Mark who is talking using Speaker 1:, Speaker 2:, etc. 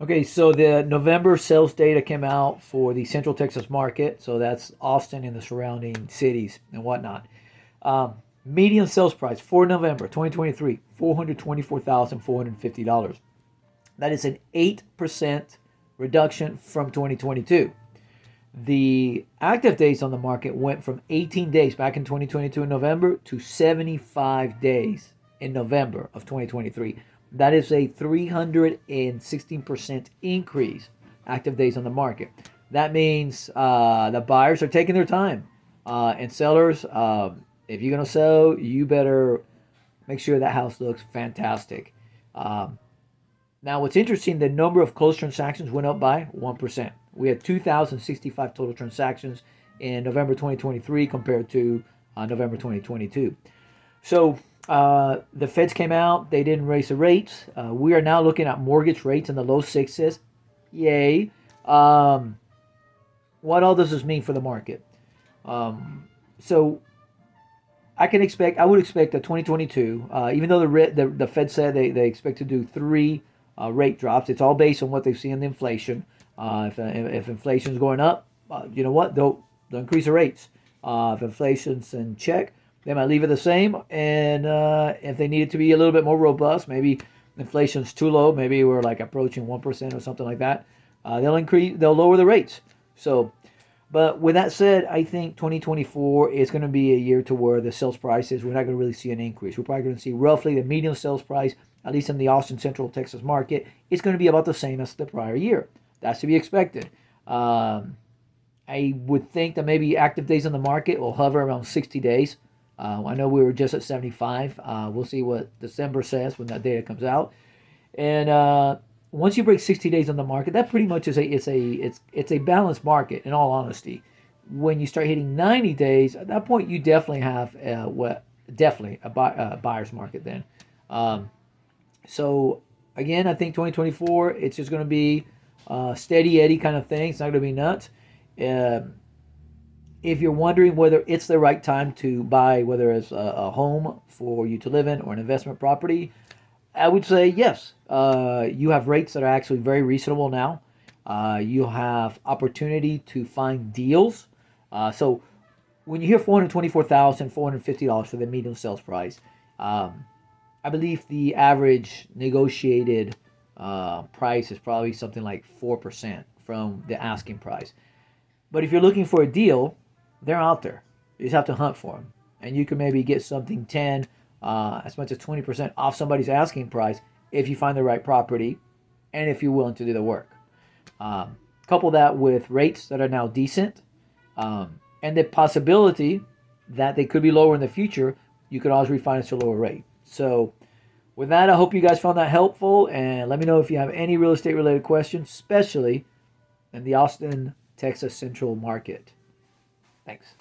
Speaker 1: Okay, so the November sales data came out for the Central Texas market. So that's Austin and the surrounding cities and whatnot. Um, Median sales price for November 2023, $424,450. That is an 8% reduction from 2022. The active days on the market went from 18 days back in 2022 in November to 75 days in November of 2023. That is a 316% increase active days on the market. That means the buyers are taking their time, and sellers, if you're going to sell, you better make sure that house looks fantastic. Um, Now, what's interesting, the number of closed transactions went up by 1%. We had 2,065 total transactions in November 2023 compared to November 2022. So the feds came out, they didn't raise the rates. We are now looking at mortgage rates in the low sixes. Yay. Um, what all does this mean for the market? So I would expect that 2022, even though the Fed said they expect to do three rate drops, it's all based on what they see in the inflation. If inflation is going up, you know what? They'll increase the rates. If inflation's in check, they might leave it the same. And if they need it to be a little bit more robust, maybe inflation's too low. Maybe we're like approaching 1% or something like that. They'll lower the rates. So, but with that said, I think 2024 is going to be a year to where the sales prices, we're not going to really see an increase. We're probably going to see roughly the median sales price, at least in the Austin Central Texas market, is going to be about the same as the prior year. That's to be expected. I would think that maybe active days on the market will hover around 60 days. I know we were just at 75. We'll see what December says when that data comes out. And once you break 60 days on the market, that pretty much is it's a balanced market. In all honesty, when you start hitting 90 days, at that point you definitely have definitely a buyer's market then. Um, so again, I think 2024 it's just going to be steady Eddie kind of thing. It's not going to be nuts. Um if you're wondering whether it's the right time to buy, whether it's a home for you to live in or an investment property, I would say yes. You have rates that are actually very reasonable now. You have opportunity to find deals. So when you hear $424,450 for the median sales price, I believe the average negotiated price is probably something like 4% from the asking price. But if you're looking for a deal, they're out there. You just have to hunt for them, and you can maybe get something 10, as much as 20% off somebody's asking price if you find the right property, and if you're willing to do the work. Couple that with rates that are now decent, and the possibility that they could be lower in the future. You could always refinance to a lower rate. So, with that, I hope you guys found that helpful, and let me know if you have any real estate related questions, especially in the Austin, Texas Central market. Thanks.